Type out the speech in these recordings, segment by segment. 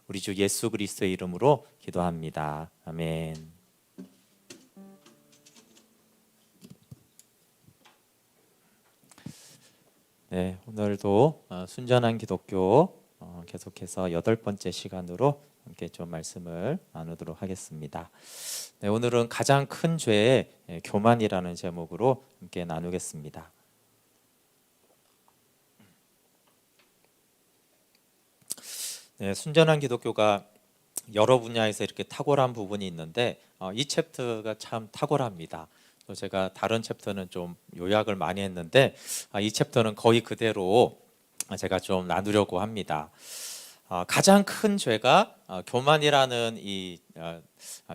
우리 주 예수 그리스도의 이름으로 기도합니다. 아멘. 네, 오늘도 순전한 기독교 계속해서 8번째 시간으로 함께 좀 말씀을 나누도록 하겠습니다. 네, 오늘은 가장 큰 죄의 교만이라는 제목으로 함께 나누겠습니다. 네, 순전한 기독교가 여러 분야에서 이렇게 탁월한 부분이 있는데 이 챕터가 참 탁월합니다. 또 제가 다른 챕터는 좀 요약을 많이 했는데 이 챕터는 거의 그대로 제가 좀 나누려고 합니다. 가장 큰 죄가 교만이라는 이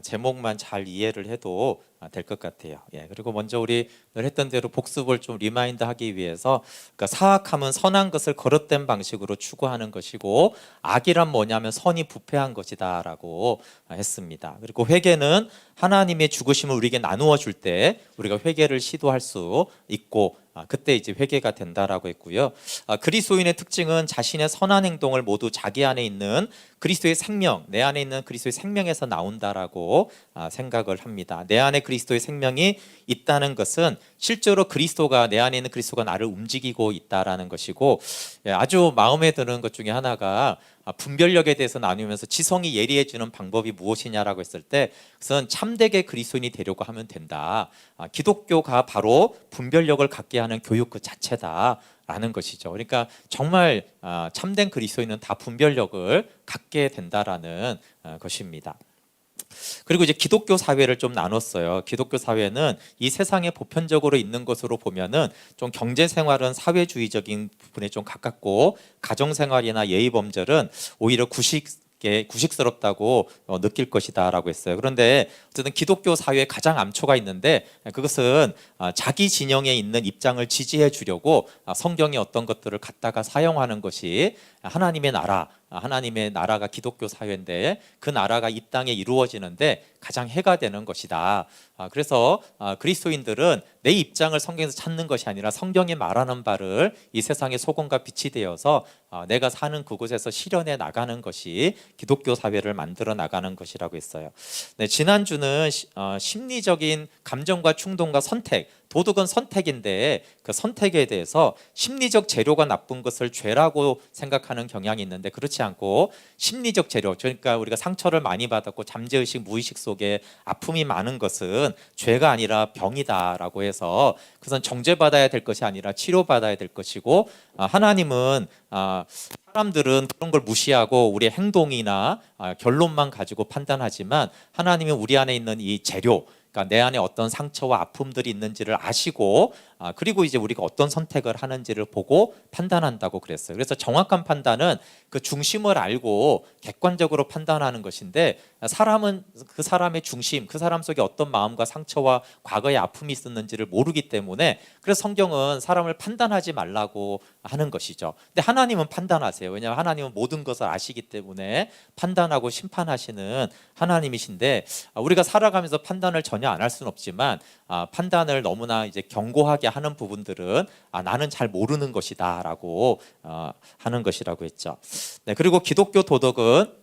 제목만 잘 이해를 해도 될 것 같아요. 그리고 먼저 우리 늘 했던 대로 복습을 좀 리마인드하기 위해서, 그러니까 사악함은 선한 것을 거릇된 방식으로 추구하는 것이고 악이란 뭐냐면 선이 부패한 것이다라고 했습니다. 그리고 회개는 하나님의 죽으심을 우리에게 나누어 줄 때 우리가 회개를 시도할 수 있고 그때 이제 회개가 된다라고 했고요. 그리스도인의 특징은 자신의 선한 행동을 모두 자기 안에 있는 그리스도의 생명, 내 안에 있는 그리스도의 생명에서 나온다라고 생각을 합니다. 내 안에 그리스도의 생명이 있다는 것은 실제로 그리스도가, 내 안에 있는 그리스도가 나를 움직이고 있다라는 것이고, 아주 마음에 드는 것 중에 하나가 분별력에 대해서 나누면서 지성이 예리해지는 방법이 무엇이냐라고 했을 때, 그것은 참되게 그리스도인이 되려고 하면 된다. 기독교가 바로 분별력을 갖게 하는 교육 그 자체다라는 것이죠. 그러니까 정말 참된 그리스도인은 다 분별력을 갖게 된다라는 것입니다. 그리고 이제 기독교 사회를 좀 나눴어요. 기독교 사회는 이 세상에 보편적으로 있는 것으로 보면은 좀 경제 생활은 사회주의적인 부분에 좀 가깝고, 가정 생활이나 예의 범절은 오히려 구식스럽다고 느낄 것이다라고 했어요. 그런데 어쨌든 기독교 사회에 가장 암초가 있는데, 그것은 자기 진영에 있는 입장을 지지해 주려고 성경의 어떤 것들을 갖다가 사용하는 것이 하나님의 나라가 기독교 사회인데, 그 나라가 이 땅에 이루어지는데 가장 해가 되는 것이다. 그래서 그리스도인들은 내 입장을 성경에서 찾는 것이 아니라 성경이 말하는 바를 이 세상의 소금과 빛이 되어서 내가 사는 그곳에서 실현해 나가는 것이 기독교 사회를 만들어 나가는 것이라고 했어요. 네, 지난주는 심리적인 감정과 충동과 선택, 도덕은 선택인데 그 선택에 대해서 심리적 재료가 나쁜 것을 죄라고 생각하는 경향이 있는데, 그렇지 않고 심리적 재료, 그러니까 우리가 상처를 많이 받았고 잠재의식, 무의식 속에 아픔이 많은 것은 죄가 아니라 병이다라고 해서 그것은 정죄받아야 될 것이 아니라 치료받아야 될 것이고, 하나님은 사람들은 그런 걸 무시하고 우리의 행동이나 결론만 가지고 판단하지만, 하나님은 우리 안에 있는 이 재료, 그러니까 내 안에 어떤 상처와 아픔들이 있는지를 아시고, 그리고 이제 우리가 어떤 선택을 하는지를 보고 판단한다고 그랬어요. 그래서 정확한 판단은 그 중심을 알고 객관적으로 판단하는 것인데, 사람은 그 사람의 중심, 그 사람 속에 어떤 마음과 상처와 과거의 아픔이 있었는지를 모르기 때문에, 그래서 성경은 사람을 판단하지 말라고 하는 것이죠. 근데 하나님은 판단하세요. 왜냐하면 하나님은 모든 것을 아시기 때문에 판단하고 심판하시는 하나님이신데, 우리가 살아가면서 판단을 전혀 안 할 수는 없지만 판단을 너무나 이제 견고하게 하는 부분들은 나는 잘 모르는 것이다라고 하는 것이라고 했죠. 네, 그리고 기독교 도덕은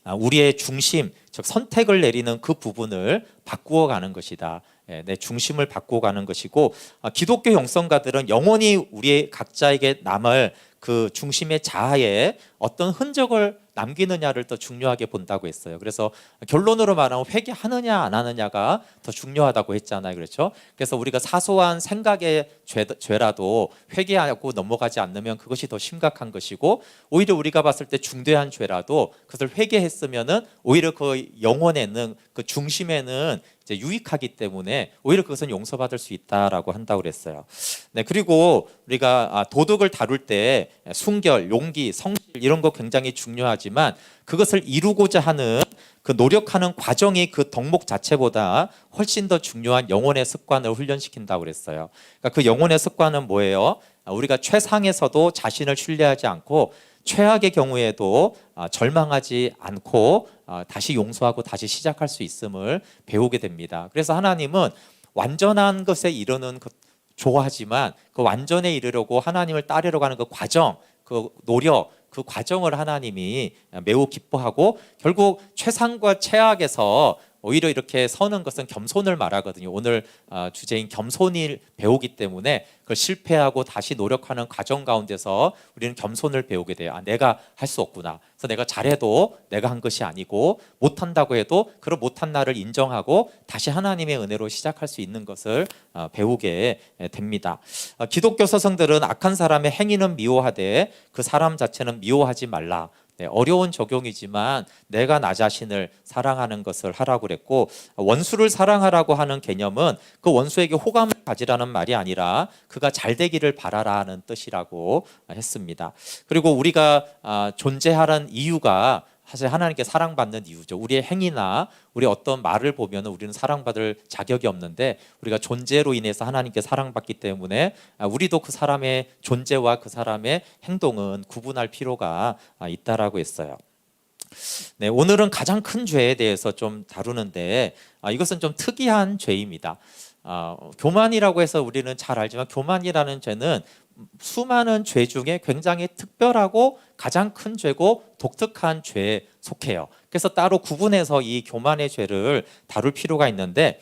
우리의 중심, 즉 선택을 내리는 그 부분을 바꾸어 가는 것이다. 내 중심을 바꾸어 가는 것이고, 기독교 영성가들은 영원히 우리 각자에게 남을 그 중심의 자아에 어떤 흔적을 남기느냐를 더 중요하게 본다고 했어요. 그래서 결론으로 말하면 회개하느냐 안 하느냐가 더 중요하다고 했잖아요. 그렇죠? 그래서 우리가 사소한 생각의 죄라도 회개하고 넘어가지 않으면 그것이 더 심각한 것이고, 오히려 우리가 봤을 때 중대한 죄라도 그것을 회개했으면은 오히려 그 영혼에는, 그 중심에는 이제 유익하기 때문에 오히려 그것은 용서받을 수 있다라고 한다고 그랬어요. 네, 그리고 우리가 도덕을 다룰 때 순결, 용기, 성실 이런 거 굉장히 중요하지만, 그것을 이루고자 하는 그 노력하는 과정이 그 덕목 자체보다 훨씬 더 중요한 영혼의 습관을 훈련시킨다고 그랬어요. 그러니까 그 영혼의 습관은 뭐예요? 우리가 최상에서도 자신을 신뢰하지 않고, 최악의 경우에도 절망하지 않고 다시 용서하고 다시 시작할 수 있음을 배우게 됩니다. 그래서 하나님은 완전한 것에 이르는 것 좋아하지만, 그 완전에 이르려고 하나님을 따르려고 하는 그 과정, 그 노력, 그 과정을 하나님이 매우 기뻐하고 결국 최상과 최악에서 오히려 이렇게 서는 것은 겸손을 말하거든요. 오늘 주제인 겸손을 배우기 때문에 그걸 실패하고 다시 노력하는 과정 가운데서 우리는 겸손을 배우게 돼요. 내가 할 수 없구나. 그래서 내가 잘해도 내가 한 것이 아니고 못한다고 해도 그런 못한 나를 인정하고 다시 하나님의 은혜로 시작할 수 있는 것을 배우게 됩니다. 기독교 서성들은 악한 사람의 행위는 미워하되 그 사람 자체는 미워하지 말라. 어려운 적용이지만 내가 나 자신을 사랑하는 것을 하라고 그랬고, 원수를 사랑하라고 하는 개념은 그 원수에게 호감을 가지라는 말이 아니라 그가 잘 되기를 바라라는 뜻이라고 했습니다. 그리고 우리가 존재하는 이유가 사실 하나님께 사랑받는 이유죠. 우리의 행위나 우리 어떤 말을 보면 우리는 사랑받을 자격이 없는데 우리가 존재로 인해서 하나님께 사랑받기 때문에 우리도 그 사람의 존재와 그 사람의 행동은 구분할 필요가 있다라고 했어요. 네, 오늘은 가장 큰 죄에 대해서 좀 다루는데 이것은 좀 특이한 죄입니다. 교만이라고 해서 우리는 잘 알지만 교만이라는 죄는 수많은 죄 중에 굉장히 특별하고 가장 큰 죄고 독특한 죄에 속해요. 그래서 따로 구분해서 이 교만의 죄를 다룰 필요가 있는데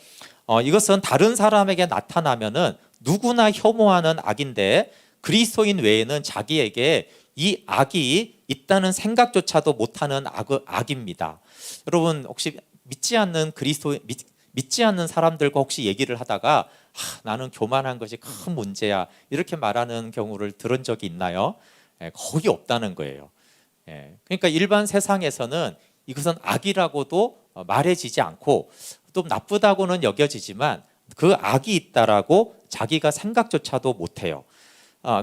이것은 다른 사람에게 나타나면은 누구나 혐오하는 악인데 그리스도인 외에는 자기에게 이 악이 있다는 생각조차도 못하는 악입니다. 여러분 혹시 믿지 않는 사람들과 혹시 얘기를 하다가 나는 교만한 것이 큰 문제야 이렇게 말하는 경우를 들은 적이 있나요? 거의 없다는 거예요. 그러니까 일반 세상에서는 이것은 악이라고도 말해지지 않고 또 나쁘다고는 여겨지지만 그 악이 있다라고 자기가 생각조차도 못해요.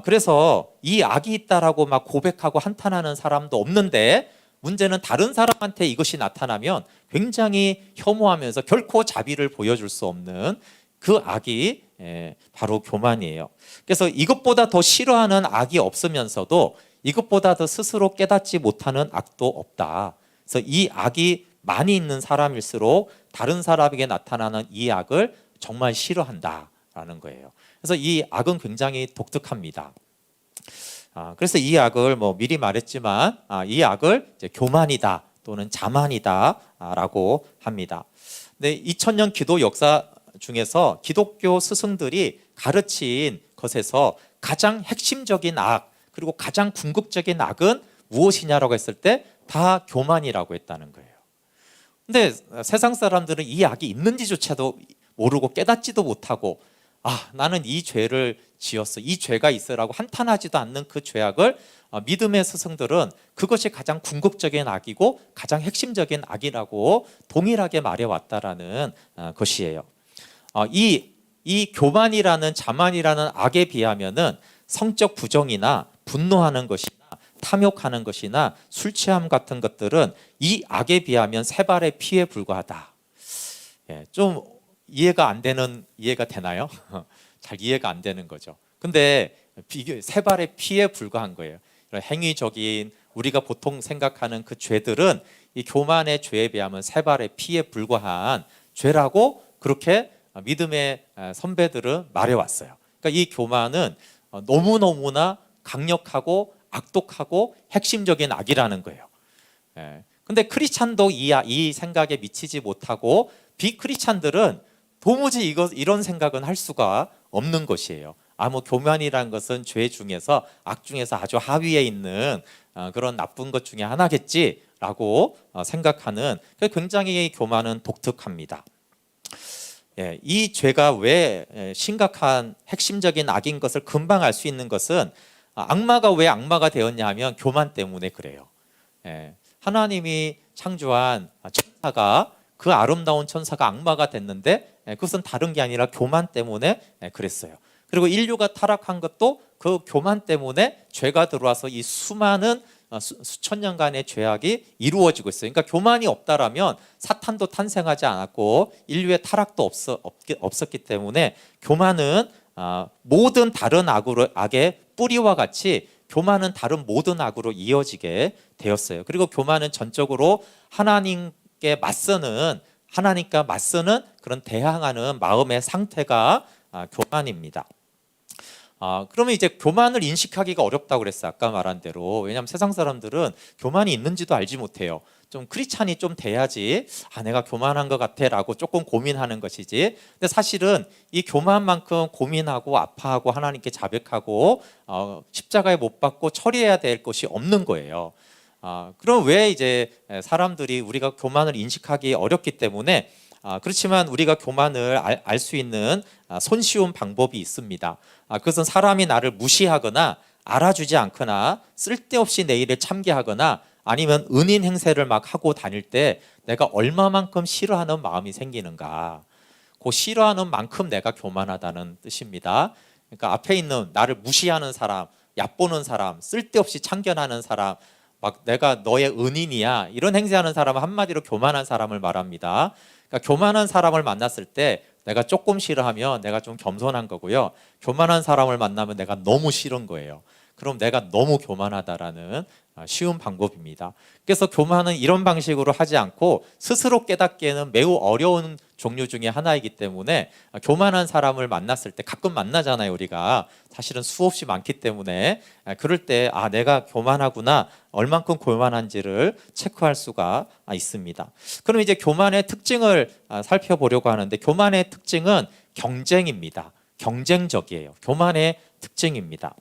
그래서 이 악이 있다라고 막 고백하고 한탄하는 사람도 없는데 문제는 다른 사람한테 이것이 나타나면 굉장히 혐오하면서 결코 자비를 보여줄 수 없는 그 악이 바로 교만이에요. 그래서 이것보다 더 싫어하는 악이 없으면서도 이것보다 더 스스로 깨닫지 못하는 악도 없다. 그래서 이 악이 많이 있는 사람일수록 다른 사람에게 나타나는 이 악을 정말 싫어한다라는 거예요. 그래서 이 악은 굉장히 독특합니다. 그래서 이 악을 미리 말했지만 이 악을 이제 교만이다 또는 자만이다라고 합니다. 네, 2000년 기도 역사 중에서 기독교 스승들이 가르친 것에서 가장 핵심적인 악 그리고 가장 궁극적인 악은 무엇이냐라고 했을 때 다 교만이라고 했다는 거예요. 근데 세상 사람들은 이 악이 있는지조차도 모르고 깨닫지도 못하고 나는 이 죄를 지었어, 이 죄가 있어라고 한탄하지도 않는 그 죄악을 믿음의 스승들은 그것이 가장 궁극적인 악이고 가장 핵심적인 악이라고 동일하게 말해왔다라는 것이에요. 이 교만이라는 자만이라는 악에 비하면은 성적 부정이나 분노하는 것이나 탐욕하는 것이나 술 취함 같은 것들은 이 악에 비하면 세 발의 피에 불과하다. 좀 이해가 되나요? 잘 이해가 안 되는 거죠. 근데 세 발의 피에 불과한 거예요. 행위적인 우리가 보통 생각하는 그 죄들은 이 교만의 죄에 비하면 세 발의 피에 불과한 죄라고 그렇게 믿음의 선배들은 말해왔어요. 그러니까 이 교만은 너무너무나 강력하고 악독하고 핵심적인 악이라는 거예요. 근데 크리스찬도 이 생각에 미치지 못하고 비크리스찬들은 도무지 이런 생각은 할 수가 없는 것이에요. 교만이라는 것은 죄 중에서 악 중에서 아주 하위에 있는 그런 나쁜 것 중에 하나겠지라고 생각하는 굉장히 교만은 독특합니다. 이 죄가 왜 심각한 핵심적인 악인 것을 금방 알 수 있는 것은 악마가 왜 악마가 되었냐 하면 교만 때문에 그래요. 하나님이 창조한 천사가 그 아름다운 천사가 악마가 됐는데 그것은 다른 게 아니라 교만 때문에 그랬어요. 그리고 인류가 타락한 것도 그 교만 때문에 죄가 들어와서 이 수많은 수천 년간의 죄악이 이루어지고 있어요. 그러니까 교만이 없다라면 사탄도 탄생하지 않았고 인류의 타락도 없었기 때문에 교만은 모든 다른 악의 뿌리와 같이 교만은 다른 모든 악으로 이어지게 되었어요. 그리고 교만은 전적으로 하나님과 맞서는 그런 대항하는 마음의 상태가 교만입니다. 그러면 이제 교만을 인식하기가 어렵다고 그랬어요. 아까 말한 대로. 왜냐하면 세상 사람들은 교만이 있는지도 알지 못해요. 좀 크리스찬이 좀 돼야지 내가 교만한 것 같아 라고 조금 고민하는 것이지, 근데 사실은 이 교만만큼 고민하고 아파하고 하나님께 자백하고 십자가에 못 박고 처리해야 될 것이 없는 거예요. 그럼 왜 이제 사람들이 우리가 교만을 인식하기 어렵기 때문에, 그렇지만 우리가 교만을 알 수 있는 손쉬운 방법이 있습니다. 그것은 사람이 나를 무시하거나 알아주지 않거나 쓸데없이 내 일에 참견하거나 아니면 은인 행세를 막 하고 다닐 때 내가 얼마만큼 싫어하는 마음이 생기는가, 그 싫어하는 만큼 내가 교만하다는 뜻입니다. 그러니까 앞에 있는 나를 무시하는 사람, 얕보는 사람, 쓸데없이 참견하는 사람, 막 내가 너의 은인이야 이런 행세하는 사람은 한마디로 교만한 사람을 말합니다. 그러니까 교만한 사람을 만났을 때 내가 조금 싫어하면 내가 좀 겸손한 거고요. 교만한 사람을 만나면 내가 너무 싫은 거예요. 그럼 내가 너무 교만하다라는 쉬운 방법입니다. 그래서 교만은 이런 방식으로 하지 않고 스스로 깨닫기에는 매우 어려운 종류 중에 하나이기 때문에, 교만한 사람을 만났을 때 가끔 만나잖아요. 우리가 사실은 수없이 많기 때문에 그럴 때 내가 교만하구나, 얼만큼 교만한지를 체크할 수가 있습니다. 그럼 이제 교만의 특징을 살펴보려고 하는데, 교만의 특징은 경쟁입니다. 경쟁적이에요. 교만의 특징입니다.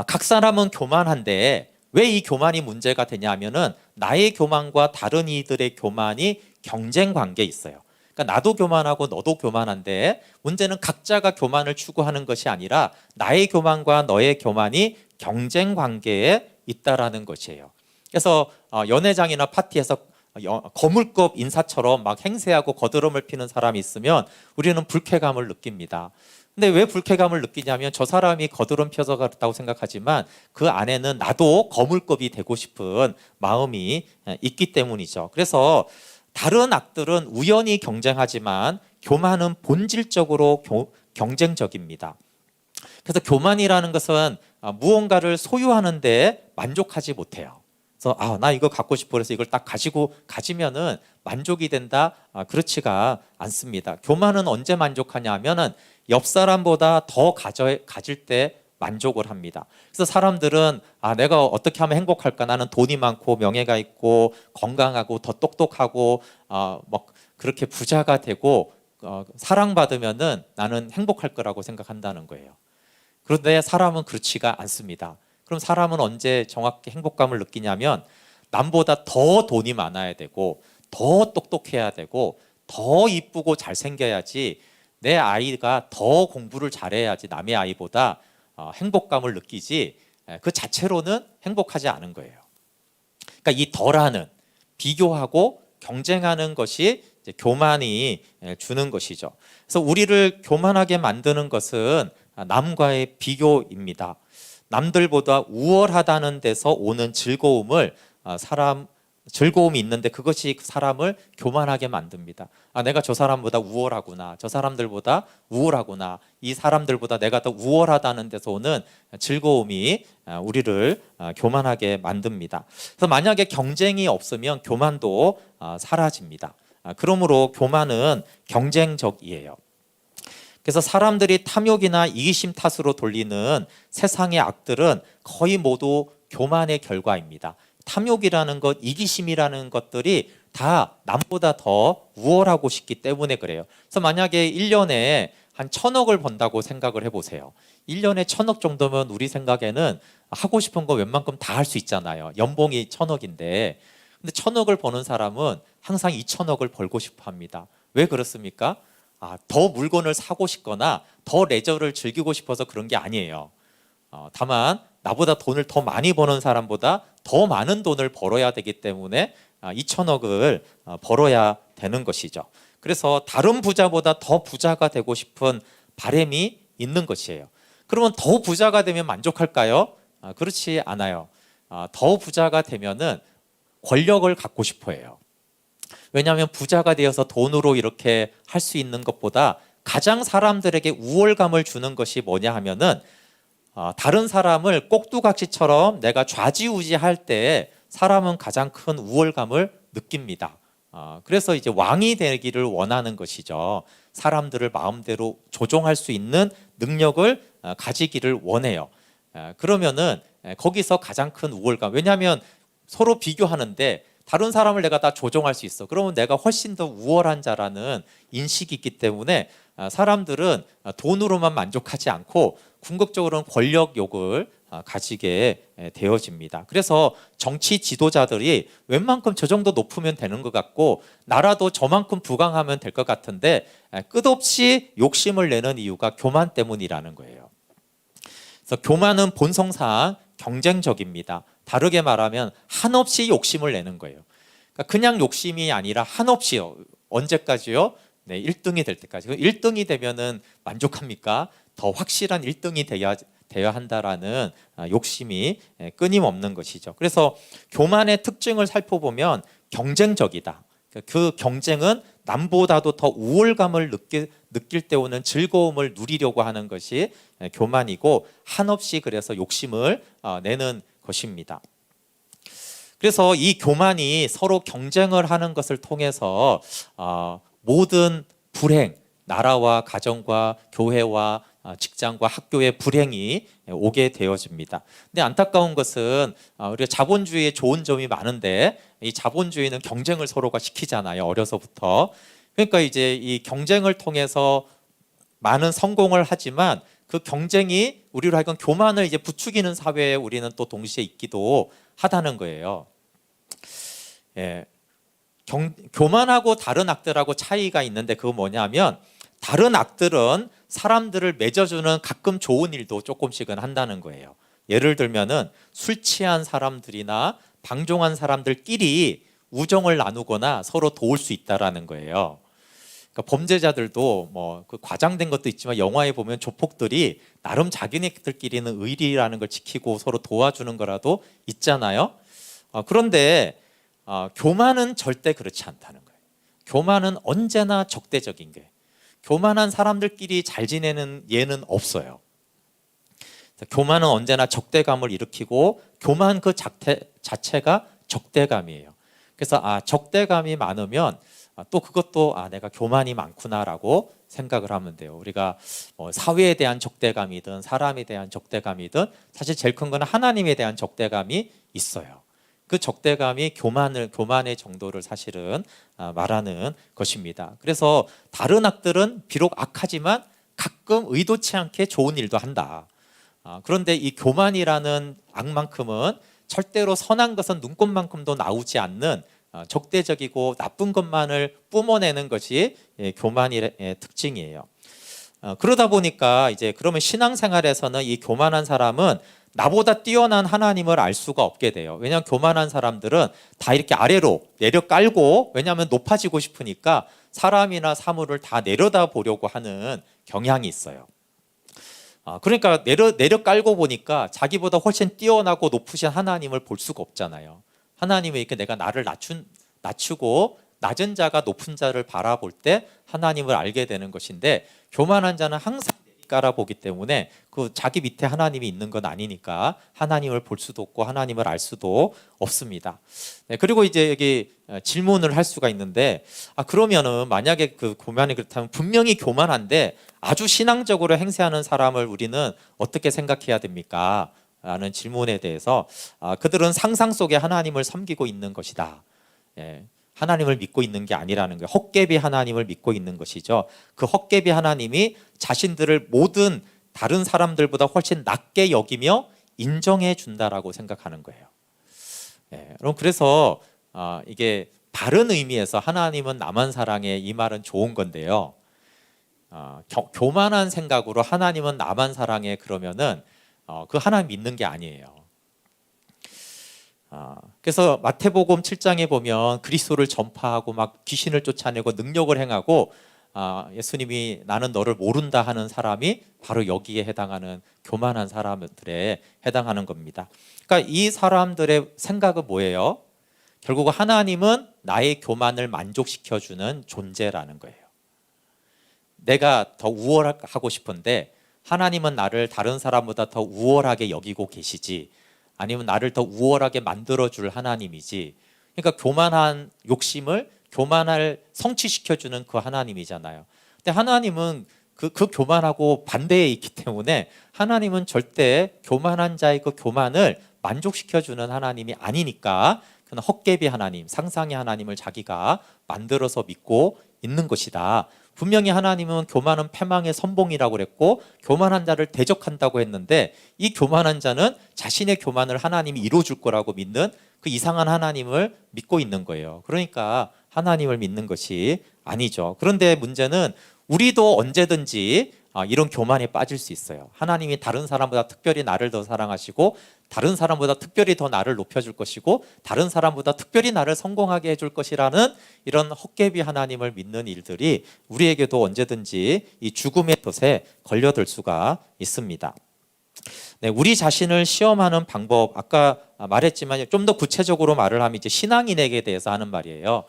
각 사람은 교만한데 왜 이 교만이 문제가 되냐면은 나의 교만과 다른 이들의 교만이 경쟁 관계에 있어요. 그러니까 나도 교만하고 너도 교만한데 문제는 각자가 교만을 추구하는 것이 아니라 나의 교만과 너의 교만이 경쟁 관계에 있다라는 것이에요. 그래서 연회장이나 파티에서 거물급 인사처럼 막 행세하고 거드름을 피는 사람이 있으면 우리는 불쾌감을 느낍니다. 근데 왜 불쾌감을 느끼냐면 저 사람이 거드름 펴서 그렇다고 생각하지만 그 안에는 나도 거물급이 되고 싶은 마음이 있기 때문이죠. 그래서 다른 악들은 우연히 경쟁하지만 교만은 본질적으로 경쟁적입니다. 그래서 교만이라는 것은 무언가를 소유하는데 만족하지 못해요. 그래서 나 이거 갖고 싶어 그래서 이걸 딱 가지면은 만족이 된다? 그렇지가 않습니다. 교만은 언제 만족하냐 하면은 옆 사람보다 더 가질 때 만족을 합니다. 그래서 사람들은 내가 어떻게 하면 행복할까? 나는 돈이 많고 명예가 있고 건강하고 더 똑똑하고 막 그렇게 부자가 되고 사랑받으면은 나는 행복할 거라고 생각한다는 거예요. 그런데 사람은 그렇지가 않습니다. 그럼 사람은 언제 정확히 행복감을 느끼냐면 남보다 더 돈이 많아야 되고 더 똑똑해야 되고 더 이쁘고 잘생겨야지, 내 아이가 더 공부를 잘해야지 남의 아이보다 행복감을 느끼지, 그 자체로는 행복하지 않은 거예요. 그러니까 이 덜하는, 비교하고 경쟁하는 것이 이제 교만이 주는 것이죠. 그래서 우리를 교만하게 만드는 것은 남과의 비교입니다. 남들보다 우월하다는 데서 오는 즐거움을 즐거움이 있는데 그것이 그 사람을 교만하게 만듭니다. 내가 저 사람보다 우월하구나, 저 사람들보다 우월하구나, 이 사람들보다 내가 더 우월하다는 데서 오는 즐거움이 우리를 교만하게 만듭니다. 그래서 만약에 경쟁이 없으면 교만도 사라집니다. 그러므로 교만은 경쟁적이에요. 그래서 사람들이 탐욕이나 이기심 탓으로 돌리는 세상의 악들은 거의 모두 교만의 결과입니다. 탐욕이라는 것, 이기심이라는 것들이 다 남보다 더 우월하고 싶기 때문에 그래요. 그래서 만약에 1년에 한 1,000억을 번다고 생각을 해보세요. 1년에 1,000억 정도면 우리 생각에는 하고 싶은 거 웬만큼 다 할 수 있잖아요. 연봉이 1,000억인데. 근데 1,000억을 버는 사람은 항상 2,000억을 벌고 싶어 합니다. 왜 그렇습니까? 더 물건을 사고 싶거나 더 레저를 즐기고 싶어서 그런 게 아니에요. 다만 나보다 돈을 더 많이 버는 사람보다 더 많은 돈을 벌어야 되기 때문에 2,000억을 벌어야 되는 것이죠. 그래서 다른 부자보다 더 부자가 되고 싶은 바람이 있는 것이에요. 그러면 더 부자가 되면 만족할까요? 그렇지 않아요. 더 부자가 되면은 권력을 갖고 싶어 해요. 왜냐하면 부자가 되어서 돈으로 이렇게 할 수 있는 것보다 가장 사람들에게 우월감을 주는 것이 뭐냐 하면은 다른 사람을 꼭두각시처럼 내가 좌지우지할 때 사람은 가장 큰 우월감을 느낍니다. 그래서 이제 왕이 되기를 원하는 것이죠. 사람들을 마음대로 조종할 수 있는 능력을 가지기를 원해요. 그러면은 거기서 가장 큰 우월감. 왜냐하면 서로 비교하는데 다른 사람을 내가 다 조종할 수 있어. 그러면 내가 훨씬 더 우월한 자라는 인식이 있기 때문에 사람들은 돈으로만 만족하지 않고 궁극적으로는 권력욕을 가지게 되어집니다. 그래서 정치 지도자들이 웬만큼 저 정도 높으면 되는 것 같고 나라도 저만큼 부강하면 될 것 같은데 끝없이 욕심을 내는 이유가 교만 때문이라는 거예요. 그래서 교만은 본성상 경쟁적입니다. 다르게 말하면 한없이 욕심을 내는 거예요. 그러니까 그냥 욕심이 아니라 한없이요. 언제까지요? 네, 1등이 될 때까지. 1등이 되면은 만족합니까? 더 확실한 1등이 되어야 한다라는 욕심이 끊임없는 것이죠. 그래서 교만의 특징을 살펴보면 경쟁적이다. 그 경쟁은 남보다도 더 우월감을 느낄 때 오는 즐거움을 누리려고 하는 것이 교만이고 한없이 그래서 욕심을 내는 것입니다. 그래서 이 교만이 서로 경쟁을 하는 것을 통해서 모든 불행, 나라와 가정과 교회와 직장과 학교의 불행이 오게 되어집니다. 근데 안타까운 것은 우리가 자본주의에 좋은 점이 많은데 이 자본주의는 경쟁을 서로가 시키잖아요. 어려서부터. 그러니까 이제 이 경쟁을 통해서 많은 성공을 하지만 그 경쟁이 우리로 하여금 교만을 이제 부추기는 사회에 우리는 또 동시에 있기도 하다는 거예요. 예. 교만하고 다른 악들하고 차이가 있는데 그거 뭐냐면 다른 악들은 사람들을 맺어주는 가끔 좋은 일도 조금씩은 한다는 거예요. 예를 들면은 술 취한 사람들이나 방종한 사람들끼리 우정을 나누거나 서로 도울 수 있다라는 거예요. 그러니까 범죄자들도 뭐 그 과장된 것도 있지만 영화에 보면 조폭들이 나름 자기네들끼리는 의리라는 걸 지키고 서로 도와주는 거라도 있잖아요. 그런데 교만은 절대 그렇지 않다는 거예요. 교만은 언제나 적대적인 게. 교만한 사람들끼리 잘 지내는 예는 없어요. 교만은 언제나 적대감을 일으키고 교만 그 자체가 적대감이에요. 그래서 적대감이 많으면 또 그것도 내가 교만이 많구나라고 생각을 하면 돼요. 우리가 사회에 대한 적대감이든 사람에 대한 적대감이든 사실 제일 큰 건 하나님에 대한 적대감이 있어요. 그 적대감이 교만의 정도를 사실은 말하는 것입니다. 그래서 다른 악들은 비록 악하지만 가끔 의도치 않게 좋은 일도 한다. 그런데 이 교만이라는 악만큼은 절대로 선한 것은 눈꽃만큼도 나오지 않는 적대적이고 나쁜 것만을 뿜어내는 것이 교만의 특징이에요. 그러다 보니까 이제 그러면 신앙생활에서는 이 교만한 사람은 나보다 뛰어난 하나님을 알 수가 없게 돼요. 왜냐하면 교만한 사람들은 다 이렇게 아래로 내려 깔고, 왜냐하면 높아지고 싶으니까 사람이나 사물을 다 내려다 보려고 하는 경향이 있어요. 그러니까 내려 깔고 보니까 자기보다 훨씬 뛰어나고 높으신 하나님을 볼 수가 없잖아요. 하나님은 이렇게 내가 나를 낮추고 낮은 자가 높은 자를 바라볼 때 하나님을 알게 되는 것인데, 교만한 자는 항상 깔아보기 때문에 그 자기 밑에 하나님이 있는 건 아니니까 하나님을 볼 수도 없고 하나님을 알 수도 없습니다. 그리고 이제 여기 질문을 할 수가 있는데, 그러면은 만약에 그 교만이 그렇다면 분명히 교만한데 아주 신앙적으로 행세하는 사람을 우리는 어떻게 생각해야 됩니까? 라는 질문에 대해서 그들은 상상 속에 하나님을 섬기고 있는 것이다. 하나님을 믿고 있는 게 아니라는 거예요. 헛개비 하나님을 믿고 있는 것이죠. 그 헛개비 하나님이 자신들을 모든 다른 사람들보다 훨씬 낮게 여기며 인정해 준다라고 생각하는 거예요. 그럼 그래서 이게 바른 의미에서 하나님은 나만 사랑해, 이 말은 좋은 건데요. 교만한 생각으로 하나님은 나만 사랑해 그러면은 그 하나님 믿는 게 아니에요. 그래서 마태복음 7장에 보면 그리스도를 전파하고 막 귀신을 쫓아내고 능력을 행하고 예수님이 나는 너를 모른다 하는 사람이 바로 여기에 해당하는 교만한 사람들에 해당하는 겁니다. 그러니까 이 사람들의 생각은 뭐예요? 결국 하나님은 나의 교만을 만족시켜주는 존재라는 거예요. 내가 더 우월하고 싶은데 하나님은 나를 다른 사람보다 더 우월하게 여기고 계시지, 아니면 나를 더 우월하게 만들어줄 하나님이지. 그러니까 교만한 욕심을 교만을 성취시켜주는 그 하나님이잖아요. 근데 하나님은 그 교만하고 반대에 있기 때문에 하나님은 절대 교만한 자의 그 교만을 만족시켜주는 하나님이 아니니까 그는 헛개비 하나님, 상상의 하나님을 자기가 만들어서 믿고 있는 것이다. 분명히 하나님은 교만은 패망의 선봉이라고 그랬고 교만한 자를 대적한다고 했는데 이 교만한 자는 자신의 교만을 하나님이 이루어줄 거라고 믿는 그 이상한 하나님을 믿고 있는 거예요. 그러니까 하나님을 믿는 것이 아니죠. 그런데 문제는 우리도 언제든지 이런 교만에 빠질 수 있어요. 하나님이 다른 사람보다 특별히 나를 더 사랑하시고 다른 사람보다 특별히 더 나를 높여줄 것이고 다른 사람보다 특별히 나를 성공하게 해줄 것이라는 이런 헛개비 하나님을 믿는 일들이 우리에게도 언제든지 이 죽음의 덫에 걸려들 수가 있습니다. 네, 우리 자신을 시험하는 방법, 아까 말했지만 좀 더 구체적으로 말을 하면 이제 신앙인에게 대해서 하는 말이에요.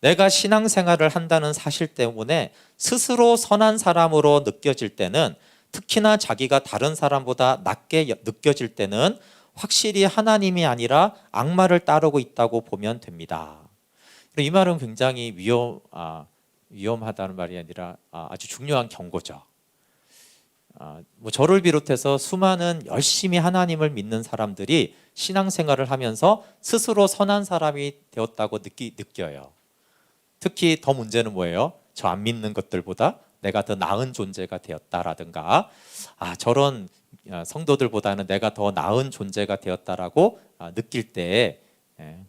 내가 신앙생활을 한다는 사실 때문에 스스로 선한 사람으로 느껴질 때는, 특히나 자기가 다른 사람보다 낮게 느껴질 때는 확실히 하나님이 아니라 악마를 따르고 있다고 보면 됩니다. 이 말은 굉장히 위험하다는 말이 아니라 아주 중요한 경고죠. 저를 비롯해서 수많은 열심히 하나님을 믿는 사람들이 신앙생활을 하면서 스스로 선한 사람이 되었다고 느껴요. 특히 더 문제는 뭐예요? 저 안 믿는 것들보다 내가 더 나은 존재가 되었다라든가, 저런 성도들보다는 내가 더 나은 존재가 되었다라고 느낄 때,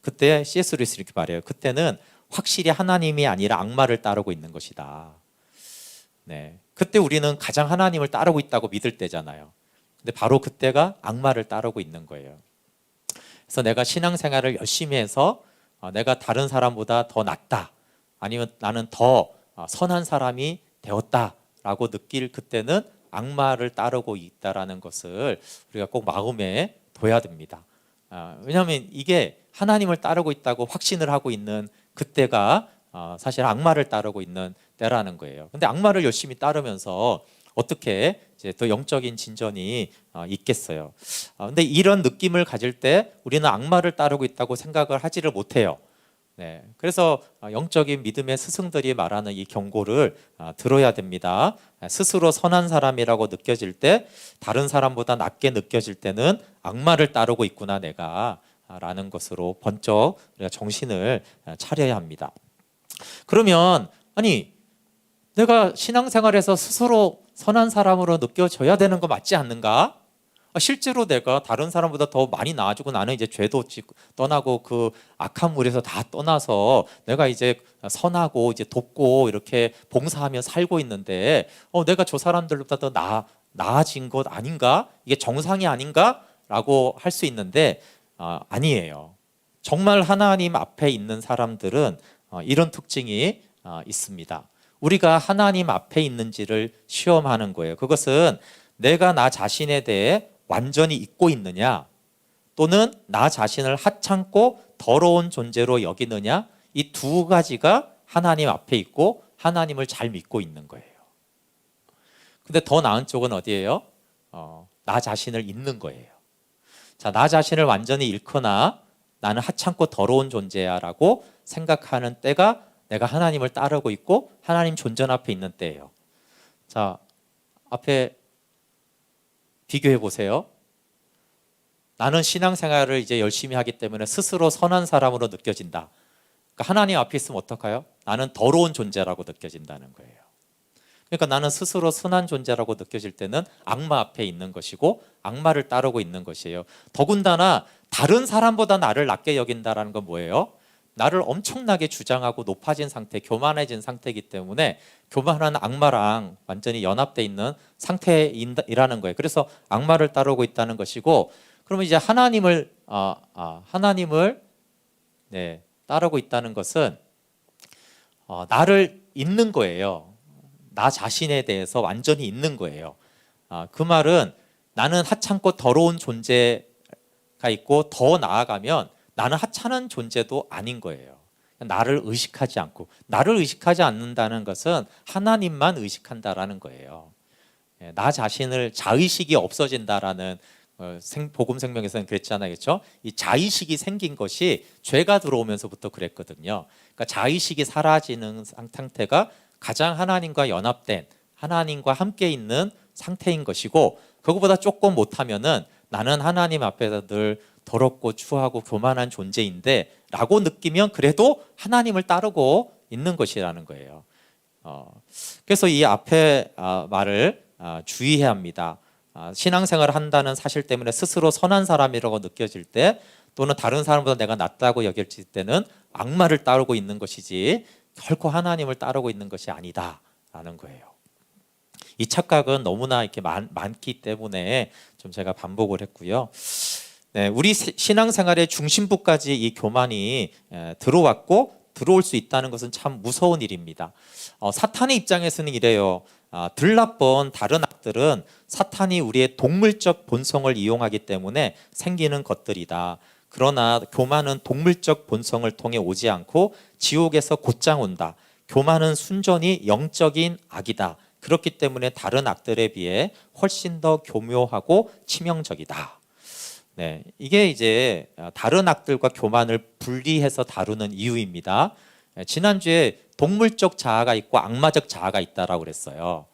그때 C.S. 루이스 이렇게 말해요. 그때는 확실히 하나님이 아니라 악마를 따르고 있는 것이다. 네, 그때 우리는 가장 하나님을 따르고 있다고 믿을 때잖아요. 근데 바로 그때가 악마를 따르고 있는 거예요. 그래서 내가 신앙생활을 열심히 해서 내가 다른 사람보다 더 낫다, 아니면 나는 더 선한 사람이 되었다라고 느낄 그때는 악마를 따르고 있다라는 것을 우리가 꼭 마음에 둬야 됩니다. 왜냐하면 이게 하나님을 따르고 있다고 확신을 하고 있는 그때가 사실 악마를 따르고 있는 때라는 거예요. 근데 악마를 열심히 따르면서 어떻게 이제 더 영적인 진전이 있겠어요? 근데 이런 느낌을 가질 때 우리는 악마를 따르고 있다고 생각을 하지를 못해요. 네, 그래서 영적인 믿음의 스승들이 말하는 이 경고를 들어야 됩니다. 스스로 선한 사람이라고 느껴질 때, 다른 사람보다 낮게 느껴질 때는 악마를 따르고 있구나 내가 라는 것으로 번쩍 우리가 정신을 차려야 합니다. 그러면 내가 신앙생활에서 스스로 선한 사람으로 느껴져야 되는 거 맞지 않는가? 실제로 내가 다른 사람보다 더 많이 나아지고 나는 이제 죄도 떠나고 그 악한 물에서 다 떠나서 내가 이제 선하고 이제 돕고 이렇게 봉사하며 살고 있는데 내가 저 사람들보다 더 나아진 것 아닌가? 이게 정상이 아닌가? 라고 할 수 있는데 아니에요. 정말 하나님 앞에 있는 사람들은 이런 특징이 있습니다. 우리가 하나님 앞에 있는지를 시험하는 거예요. 그것은 내가 나 자신에 대해 완전히 잊고 있느냐, 또는 나 자신을 하찮고 더러운 존재로 여기느냐, 이 두 가지가 하나님 앞에 있고 하나님을 잘 믿고 있는 거예요. 근데 더 나은 쪽은 어디예요? 나 자신을 잊는 거예요. 자, 나 자신을 완전히 잃거나 나는 하찮고 더러운 존재야 라고 생각하는 때가 내가 하나님을 따르고 있고 하나님 존전 앞에 있는 때예요. 자, 앞에 비교해 보세요. 나는 신앙생활을 이제 열심히 하기 때문에 스스로 선한 사람으로 느껴진다. 그러니까 하나님 앞에 있으면 어떡해요? 나는 더러운 존재라고 느껴진다는 거예요. 그러니까 나는 스스로 선한 존재라고 느껴질 때는 악마 앞에 있는 것이고 악마를 따르고 있는 것이에요. 더군다나 다른 사람보다 나를 낮게 여긴다는 건 뭐예요? 나를 엄청나게 주장하고 높아진 상태, 교만해진 상태이기 때문에 교만한 악마랑 완전히 연합되어 있는 상태이라는 거예요. 그래서 악마를 따르고 있다는 것이고, 그러면 이제 하나님을 따르고 있다는 것은 나를 잊는 거예요. 나 자신에 대해서 완전히 잊는 거예요. 그 말은 나는 하찮고 더러운 존재가 있고 더 나아가면 나는 하찮은 존재도 아닌 거예요. 나를 의식하지 않고, 나를 의식하지 않는다는 것은 하나님만 의식한다라는 거예요. 나 자신을 자의식이 없어진다라는 복음 생명에서는 그랬잖아요, 그렇죠? 이 자의식이 생긴 것이 죄가 들어오면서부터 그랬거든요. 그러니까 자의식이 사라지는 상태가 가장 하나님과 연합된, 하나님과 함께 있는 상태인 것이고, 그거보다 조금 못하면은 나는 하나님 앞에서 늘 더럽고 추하고 교만한 존재인데 라고 느끼면 그래도 하나님을 따르고 있는 것이라는 거예요. 그래서 이 앞에 말을 주의해야 합니다. 신앙생활을 한다는 사실 때문에 스스로 선한 사람이라고 느껴질 때, 또는 다른 사람보다 내가 낫다고 여겨질 때는 악마를 따르고 있는 것이지 결코 하나님을 따르고 있는 것이 아니다라는 거예요. 이 착각은 너무나 이렇게 많기 때문에 좀 제가 반복을 했고요. 네, 우리 신앙생활의 중심부까지 이 교만이 들어왔고 들어올 수 있다는 것은 참 무서운 일입니다. 사탄의 입장에서는 이래요. 들나쁜 다른 악들은 사탄이 우리의 동물적 본성을 이용하기 때문에 생기는 것들이다. 그러나 교만은 동물적 본성을 통해 오지 않고 지옥에서 곧장 온다. 교만은 순전히 영적인 악이다. 그렇기 때문에 다른 악들에 비해 훨씬 더 교묘하고 치명적이다. 네, 이게 이제 다른 악들과 교만을 분리해서 다루는 이유입니다. 지난주에 동물적 자아가 있고 악마적 자아가 있다라고 그랬어요.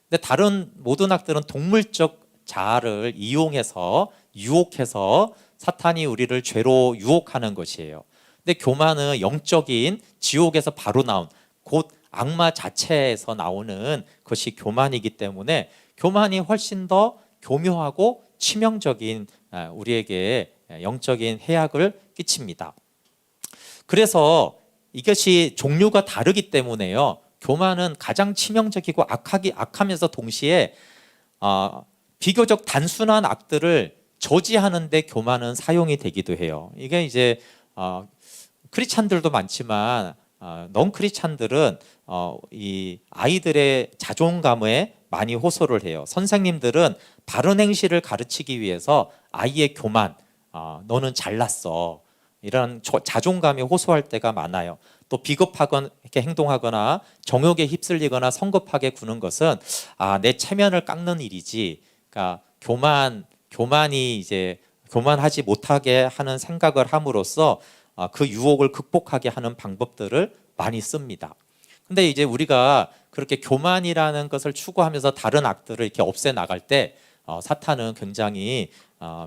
근데 다른 모든 악들은 동물적 자아를 이용해서 유혹해서 사탄이 우리를 죄로 유혹하는 것이에요. 근데 교만은 영적인 지옥에서 바로 나온 곧 악마 자체에서 나오는 것이 교만이기 때문에 교만이 훨씬 더 교묘하고 치명적인 우리에게 영적인 해악을 끼칩니다. 그래서 이것이 종류가 다르기 때문에요. 교만은 가장 치명적이고 악하면서 동시에 비교적 단순한 악들을 저지하는 데 교만은 사용이 되기도 해요. 이게 이제 크리스찬들도 많지만 넌 크리스찬들은 이 아이들의 자존감에 많이 호소를 해요. 선생님들은 바른 행실을 가르치기 위해서 아이의 교만, 너는 잘났어, 이런 자존감에 호소할 때가 많아요. 또 비겁하거나 이렇게 행동하거나 정욕에 휩쓸리거나 성급하게 구는 것은 내 체면을 깎는 일이지. 그러니까 교만이 이제 교만하지 못하게 하는 생각을 함으로써 그 유혹을 극복하게 하는 방법들을 많이 씁니다. 근데 이제 우리가 그렇게 교만이라는 것을 추구하면서 다른 악들을 이렇게 없애 나갈 때 사탄은 굉장히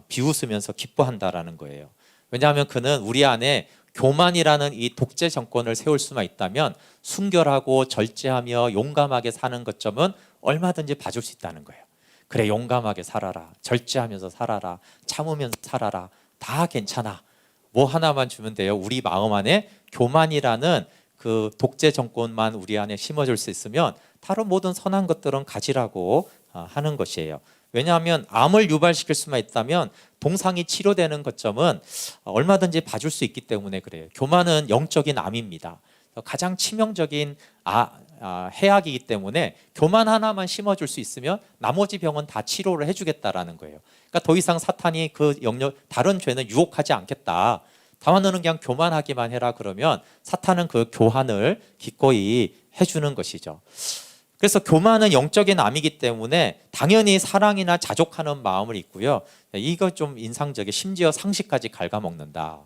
비웃으면서 기뻐한다라는 거예요. 왜냐하면 그는 우리 안에 교만이라는 이 독재 정권을 세울 수만 있다면 순결하고 절제하며 용감하게 사는 것점은 얼마든지 봐줄 수 있다는 거예요. 그래, 용감하게 살아라, 절제하면서 살아라, 참으면서 살아라, 다 괜찮아. 뭐 하나만 주면 돼요. 우리 마음 안에 교만이라는 그 독재 정권만 우리 안에 심어줄 수 있으면 다른 모든 선한 것들은 가지라고 하는 것이에요. 왜냐하면 암을 유발시킬 수만 있다면 동상이 치료되는 것점은 얼마든지 봐줄 수 있기 때문에 그래요. 교만은 영적인 암입니다. 가장 치명적인 해악이기 때문에 교만 하나만 심어줄 수 있으면 나머지 병은 다 치료를 해주겠다라는 거예요. 그러니까 더 이상 사탄이 그 영역 다른 죄는 유혹하지 않겠다. 다만 너는 그냥 교만하기만 해라. 그러면 사탄은 그 교환을 기꺼이 해주는 것이죠. 그래서 교만은 영적인 암이기 때문에 당연히 사랑이나 자족하는 마음을 있고요. 이거 좀 인상적이에요. 심지어 상식까지 갉아먹는다.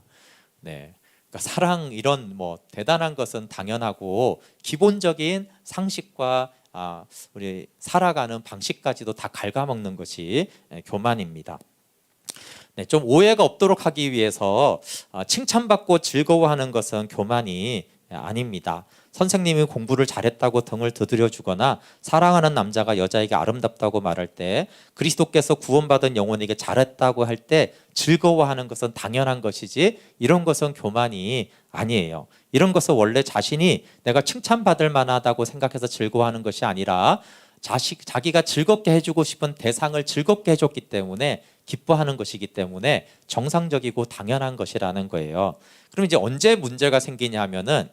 네. 그러니까 사랑 이런 뭐 대단한 것은 당연하고 기본적인 상식과 우리 살아가는 방식까지도 다 갉아먹는 것이 교만입니다. 네, 좀 오해가 없도록 하기 위해서 칭찬받고 즐거워하는 것은 교만이 아닙니다. 선생님이 공부를 잘했다고 등을 두드려주거나 사랑하는 남자가 여자에게 아름답다고 말할 때, 그리스도께서 구원받은 영혼에게 잘했다고 할 때 즐거워하는 것은 당연한 것이지 이런 것은 교만이 아니에요. 이런 것은 원래 자신이 내가 칭찬받을 만하다고 생각해서 즐거워하는 것이 아니라 자기가 즐겁게 해주고 싶은 대상을 즐겁게 해줬기 때문에 기뻐하는 것이기 때문에 정상적이고 당연한 것이라는 거예요. 그럼 이제 언제 문제가 생기냐 하면은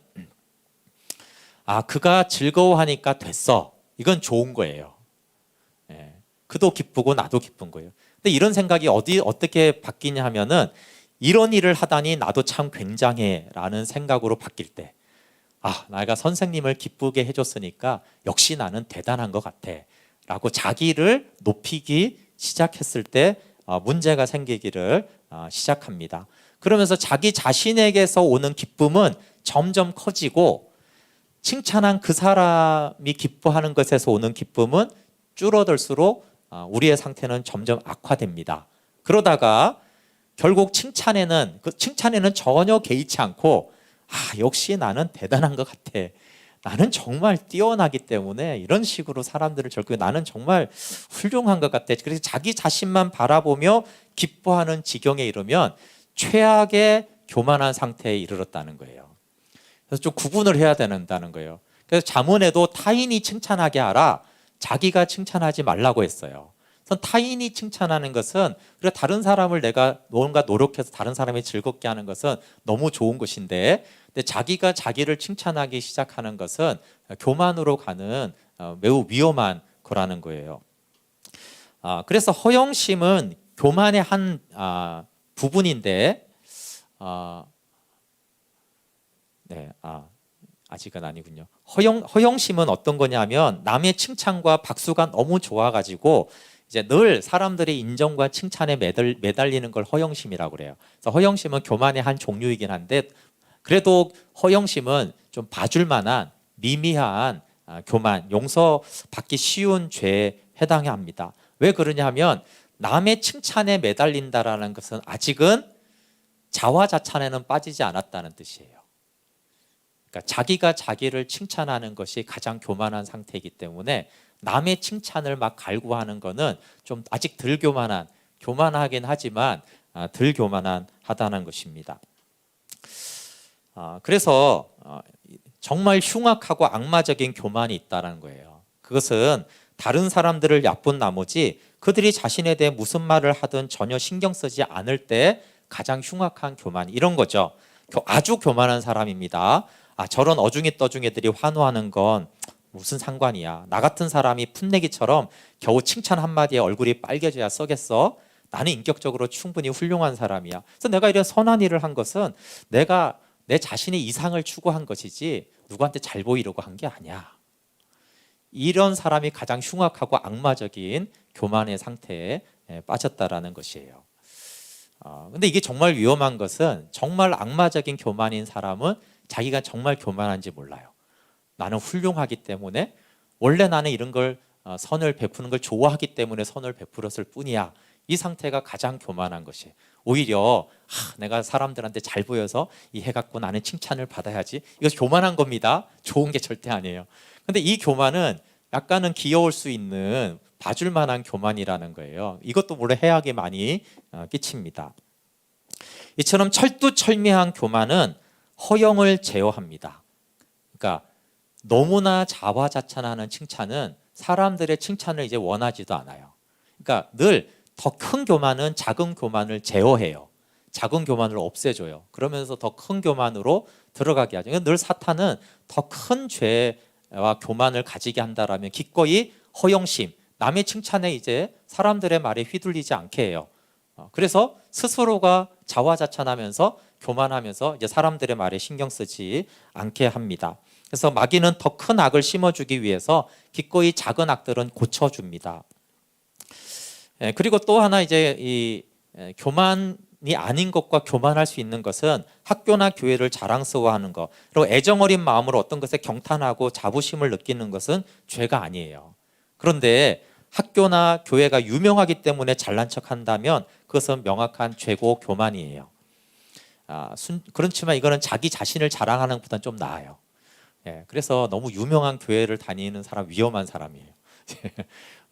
그가 즐거워하니까 됐어. 이건 좋은 거예요. 그도 기쁘고 나도 기쁜 거예요. 근데 이런 생각이 어떻게 바뀌냐 하면은 이런 일을 하다니 나도 참 굉장해 라는 생각으로 바뀔 때, 내가 선생님을 기쁘게 해줬으니까 역시 나는 대단한 것 같아 라고 자기를 높이기 시작했을 때 문제가 생기기를 시작합니다. 그러면서 자기 자신에게서 오는 기쁨은 점점 커지고 칭찬한 그 사람이 기뻐하는 것에서 오는 기쁨은 줄어들수록 우리의 상태는 점점 악화됩니다. 그러다가 결국 칭찬에는 전혀 개의치 않고 역시 나는 대단한 것 같아. 나는 정말 뛰어나기 때문에 이런 식으로 사람들을 결국에 나는 정말 훌륭한 것 같아. 그래서 자기 자신만 바라보며 기뻐하는 지경에 이르면 최악의 교만한 상태에 이르렀다는 거예요. 그래서 좀 구분을 해야 된다는 거예요. 그래서 잠언에도 타인이 칭찬하게 하라, 자기가 칭찬하지 말라고 했어요. 그래서 타인이 칭찬하는 것은, 그래 다른 사람을 내가 뭔가 노력해서 다른 사람이 즐겁게 하는 것은 너무 좋은 것인데, 근데 자기가 자기를 칭찬하기 시작하는 것은 교만으로 가는 매우 위험한 거라는 거예요. 그래서 허영심은 교만의 한 부분인데, 아직은 아니군요. 허영심은 어떤 거냐면 남의 칭찬과 박수가 너무 좋아가지고 이제 늘 사람들의 인정과 칭찬에 매달리는 걸 허영심이라고 그래요. 그래서 허영심은 교만의 한 종류이긴 한데, 그래도 허영심은 좀 봐줄 만한 미미한 교만, 용서받기 쉬운 죄에 해당해 합니다. 왜 그러냐면 남의 칭찬에 매달린다라는 것은 아직은 자화자찬에는 빠지지 않았다는 뜻이에요. 그러니까 자기가 자기를 칭찬하는 것이 가장 교만한 상태이기 때문에 남의 칭찬을 막 갈구하는 것은 좀 아직 덜 교만하긴 하지만 덜 교만하다는 것입니다. 그래서 정말 흉악하고 악마적인 교만이 있다는 거예요. 그것은 다른 사람들을 얕본 나머지 그들이 자신에 대해 무슨 말을 하든 전혀 신경 쓰지 않을 때 가장 흉악한 교만, 이런 거죠. 아주 교만한 사람입니다. 저런 어중이 떠중이들이 환호하는 건 무슨 상관이야. 나 같은 사람이 풋내기처럼 겨우 칭찬 한마디에 얼굴이 빨개져야 써겠어. 나는 인격적으로 충분히 훌륭한 사람이야. 그래서 내가 이런 선한 일을 한 것은 내가 내 자신의 이상을 추구한 것이지 누구한테 잘 보이려고 한 게 아니야. 이런 사람이 가장 흉악하고 악마적인 교만의 상태에 빠졌다라는 것이에요. 근데 이게 정말 위험한 것은, 정말 악마적인 교만인 사람은 자기가 정말 교만한지 몰라요. 나는 훌륭하기 때문에, 원래 나는 이런 걸 선을 베푸는 걸 좋아하기 때문에 선을 베풀었을 뿐이야. 이 상태가 가장 교만한 것이에요. 오히려 내가 사람들한테 잘 보여서 이 해갖고 나는 칭찬을 받아야지, 이거 교만한 겁니다. 좋은 게 절대 아니에요. 근데 이 교만은 약간은 귀여울 수 있는 봐줄 만한 교만이라는 거예요. 이것도 물론 해악이 많이 끼칩니다. 이처럼 철두철미한 교만은 허영을 제어합니다. 그러니까 너무나 자화자찬하는 칭찬은 사람들의 칭찬을 이제 원하지도 않아요. 그러니까 늘 더 큰 교만은 작은 교만을 제어해요. 작은 교만을 없애줘요. 그러면서 더 큰 교만으로 들어가게 하죠. 늘 사탄은 더 큰 죄와 교만을 가지게 한다라면 기꺼이 허영심, 남의 칭찬에 이제 사람들의 말에 휘둘리지 않게 해요. 그래서 스스로가 자화자찬하면서 교만하면서 이제 사람들의 말에 신경 쓰지 않게 합니다. 그래서 마귀는 더 큰 악을 심어주기 위해서 기꺼이 작은 악들은 고쳐줍니다. 그리고 또 하나 이제 이 교만이 아닌 것과 교만할 수 있는 것은 학교나 교회를 자랑스러워하는 것, 그리고 애정어린 마음으로 어떤 것에 경탄하고 자부심을 느끼는 것은 죄가 아니에요. 그런데 학교나 교회가 유명하기 때문에 잘난 척한다면 그것은 명확한 죄고 교만이에요. 그렇지만 이거는 자기 자신을 자랑하는 것보다는 좀 나아요. 그래서 너무 유명한 교회를 다니는 사람 위험한 사람이에요.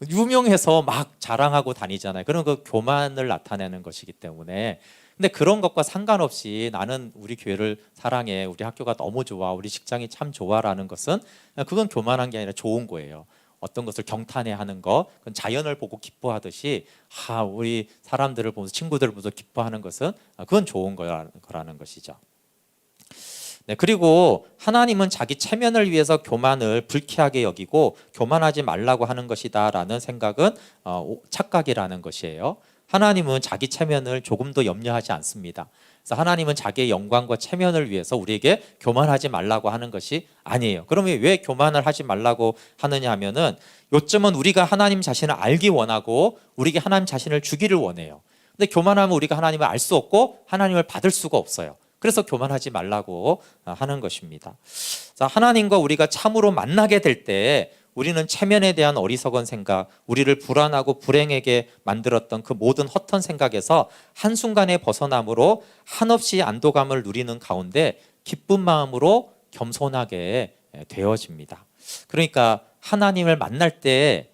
유명해서 막 자랑하고 다니잖아요. 그런 그 교만을 나타내는 것이기 때문에. 근데 그런 것과 상관없이 나는 우리 교회를 사랑해, 우리 학교가 너무 좋아, 우리 직장이 참 좋아라는 것은 그건 교만한 게 아니라 좋은 거예요. 어떤 것을 경탄해하는 것, 그건 자연을 보고 기뻐하듯이 우리 사람들을 보면서, 친구들을 보면서 기뻐하는 것은 그건 좋은 거라는 것이죠. 그리고 하나님은 자기 체면을 위해서 교만을 불쾌하게 여기고 교만하지 말라고 하는 것이다 라는 생각은 착각이라는 것이에요. 하나님은 자기 체면을 조금도 염려하지 않습니다. 그래서 하나님은 자기의 영광과 체면을 위해서 우리에게 교만하지 말라고 하는 것이 아니에요. 그러면 왜 교만을 하지 말라고 하느냐 하면은, 요점은 우리가 하나님 자신을 알기 원하고 우리에게 하나님 자신을 주기를 원해요. 근데 교만하면 우리가 하나님을 알 수 없고 하나님을 받을 수가 없어요. 그래서 교만하지 말라고 하는 것입니다. 자, 하나님과 우리가 참으로 만나게 될 때 우리는 체면에 대한 어리석은 생각, 우리를 불안하고 불행하게 만들었던 그 모든 헛된 생각에서 한순간에 벗어남으로 한없이 안도감을 누리는 가운데 기쁜 마음으로 겸손하게 되어집니다. 그러니까 하나님을 만날 때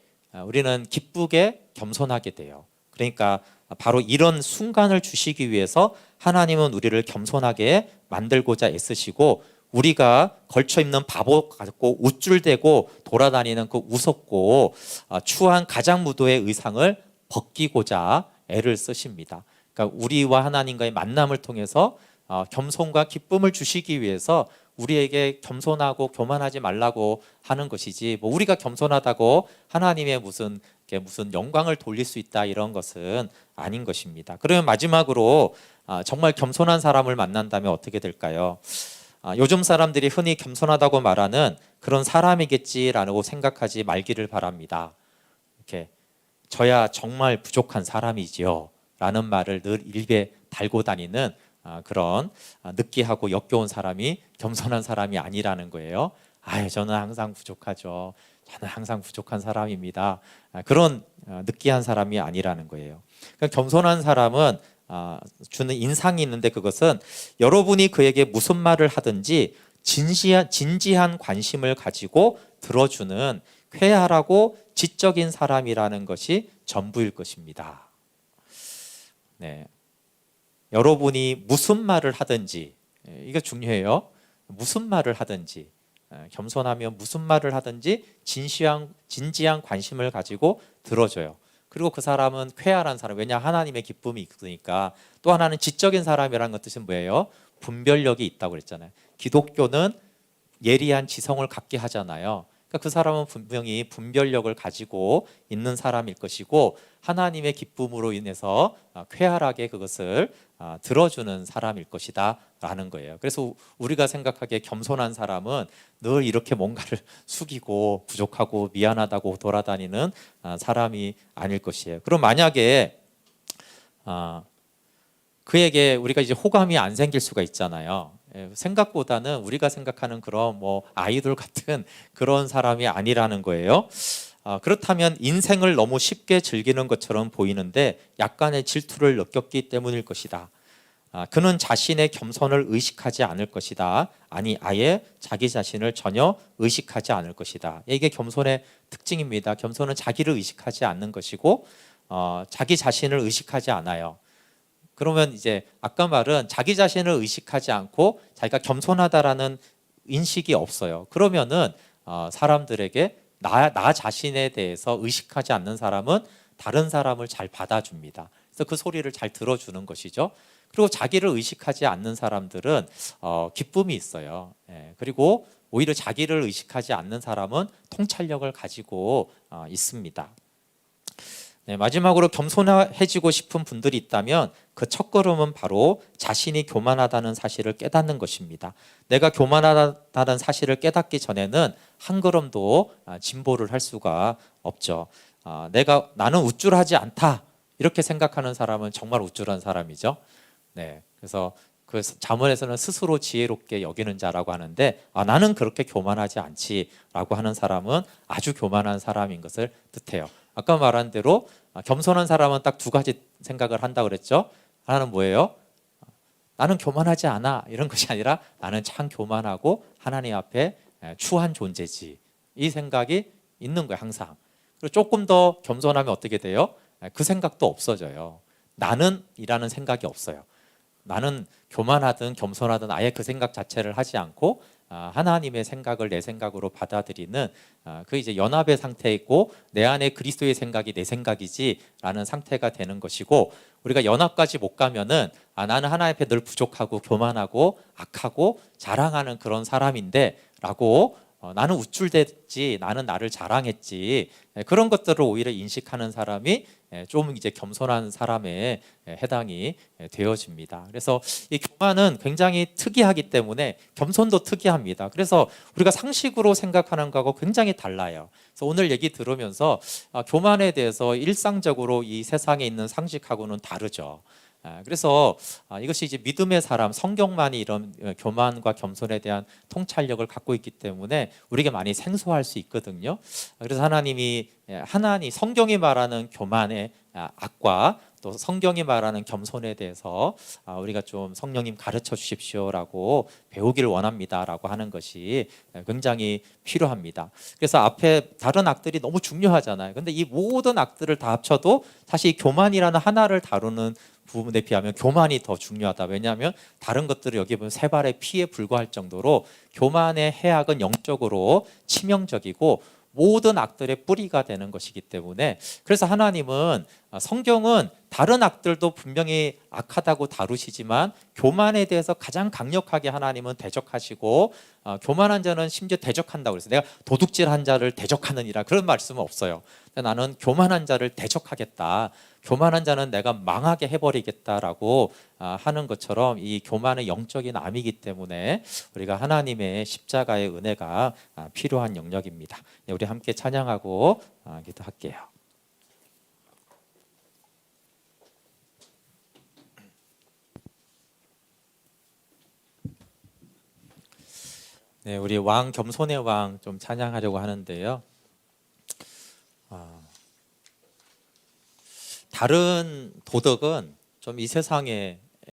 우리는 기쁘게 겸손하게 돼요. 그러니까 바로 이런 순간을 주시기 위해서 하나님은 우리를 겸손하게 만들고자 애쓰시고, 우리가 걸쳐 입는 바보 같고 우쭐대고 돌아다니는 그 우습고 추한 가장무도의 의상을 벗기고자 애를 쓰십니다. 그러니까 우리와 하나님과의 만남을 통해서 겸손과 기쁨을 주시기 위해서 우리에게 겸손하고 교만하지 말라고 하는 것이지, 뭐 우리가 겸손하다고 하나님의 무슨 영광을 돌릴 수 있다 이런 것은 아닌 것입니다. 그러면 마지막으로 정말 겸손한 사람을 만난다면 어떻게 될까요? 요즘 사람들이 흔히 겸손하다고 말하는 그런 사람이겠지라고 생각하지 말기를 바랍니다. 이렇게 저야 정말 부족한 사람이지요 라는 말을 늘 입에 달고 다니는 그런 느끼하고 역겨운 사람이 겸손한 사람이 아니라는 거예요. 저는 항상 부족하죠. 저는 항상 부족한 사람입니다. 그런 느끼한 사람이 아니라는 거예요. 그러니까 겸손한 사람은 주는 인상이 있는데, 그것은 여러분이 그에게 무슨 말을 하든지 진지한 관심을 가지고 들어주는 쾌활하고 지적인 사람이라는 것이 전부일 것입니다. 네. 여러분이 무슨 말을 하든지, 이게 중요해요. 무슨 말을 하든지, 겸손하면 무슨 말을 하든지 진지한 관심을 가지고 들어줘요. 그리고 그 사람은 쾌활한 사람, 왜냐 하나님의 기쁨이 있으니까. 또 하나는 지적인 사람이라는 것 뜻은 뭐예요? 분별력이 있다고 그랬잖아요. 기독교는 예리한 지성을 갖게 하잖아요. 그러니까 그 사람은 분명히 분별력을 가지고 있는 사람일 것이고, 하나님의 기쁨으로 인해서 쾌활하게 그것을 들어주는 사람일 것이다 라는 거예요. 그래서 우리가 생각하기에 겸손한 사람은 늘 이렇게 뭔가를 숙이고 부족하고 미안하다고 돌아다니는 사람이 아닐 것이에요. 그럼 만약에 그에게 우리가 이제 호감이 안 생길 수가 있잖아요. 생각보다는 우리가 생각하는 그런 뭐 아이돌 같은 그런 사람이 아니라는 거예요. 그렇다면 인생을 너무 쉽게 즐기는 것처럼 보이는데 약간의 질투를 느꼈기 때문일 것이다. 그는 자신의 겸손을 의식하지 않을 것이다. 아니, 아예 자기 자신을 전혀 의식하지 않을 것이다. 이게 겸손의 특징입니다. 겸손은 자기를 의식하지 않는 것이고 자기 자신을 의식하지 않아요. 그러면 이제 아까 말은 자기 자신을 의식하지 않고 자기가 겸손하다라는 인식이 없어요. 그러면은 사람들에게 나 자신에 대해서 의식하지 않는 사람은 다른 사람을 잘 받아줍니다. 그래서 그 소리를 잘 들어주는 것이죠. 그리고 자기를 의식하지 않는 사람들은 기쁨이 있어요. 그리고 오히려 자기를 의식하지 않는 사람은 통찰력을 가지고 있습니다. 마지막으로 겸손해지고 싶은 분들이 있다면 그 첫걸음은 바로 자신이 교만하다는 사실을 깨닫는 것입니다. 내가 교만하다는 사실을 깨닫기 전에는 한 걸음도 진보를 할 수가 없죠. 나는 우쭐하지 않다 이렇게 생각하는 사람은 정말 우쭐한 사람이죠. 그래서 그 잠언에서는 스스로 지혜롭게 여기는 자라고 하는데, 나는 그렇게 교만하지 않지라고 하는 사람은 아주 교만한 사람인 것을 뜻해요. 아까 말한 대로 겸손한 사람은 딱 두 가지 생각을 한다고 그랬죠. 하나는 뭐예요? 나는 교만하지 않아 이런 것이 아니라 나는 참 교만하고 하나님 앞에 추한 존재지, 이 생각이 있는 거예요 항상. 그리고 조금 더 겸손하면 어떻게 돼요? 그 생각도 없어져요. 나는 이라는 생각이 없어요. 나는 교만하든 겸손하든 아예 그 생각 자체를 하지 않고 하나님의 생각을 내 생각으로 받아들이는 그 이제 연합의 상태에 있고, 내 안에 그리스도의 생각이 내 생각이지라는 상태가 되는 것이고, 우리가 연합까지 못 가면은 나는 하나님 앞에 늘 부족하고 교만하고 악하고 자랑하는 그런 사람인데라고 나는 우쭐댔지, 나는 나를 자랑했지, 그런 것들을 오히려 인식하는 사람이 좀 이제 겸손한 사람에 해당이 되어집니다. 그래서 이 교만은 굉장히 특이하기 때문에 겸손도 특이합니다. 그래서 우리가 상식으로 생각하는 거하고 굉장히 달라요. 그래서 오늘 얘기 들으면서 교만에 대해서 일상적으로 이 세상에 있는 상식하고는 다르죠. 그래서 이것이 이제 믿음의 사람, 성경만이 이런 교만과 겸손에 대한 통찰력을 갖고 있기 때문에 우리에게 많이 생소할 수 있거든요. 그래서 하나님이 성경이 말하는 교만의 악과 또 성경이 말하는 겸손에 대해서 우리가 좀 성령님 가르쳐 주십시오라고 배우기를 원합니다라고 하는 것이 굉장히 필요합니다. 그래서 앞에 다른 악들이 너무 중요하잖아요. 근데 이 모든 악들을 다 합쳐도 사실 이 교만이라는 하나를 다루는 부분에 비하면 교만이 더 중요하다. 왜냐하면 다른 것들을 여기 보면 세 발의 피에 불과할 정도로 교만의 해악은 영적으로 치명적이고 모든 악들의 뿌리가 되는 것이기 때문에, 그래서 하나님은 성경은 다른 악들도 분명히 악하다고 다루시지만 교만에 대해서 가장 강력하게 하나님은 대적하시고 교만한 자는 심지어 대적한다고 그래서 내가 도둑질한 자를 대적하느니라 그런 말씀은 없어요. 나는 교만한 자를 대적하겠다, 교만한 자는 내가 망하게 해버리겠다라고 하는 것처럼 이 교만의 영적인 암이기 때문에 우리가 하나님의 십자가의 은혜가 필요한 영역입니다. 우리 함께 찬양하고 기도할게요. 네, 우리 왕 겸손의 왕 좀 찬양하려고 하는데요. 다른 도덕은 좀 이 세상에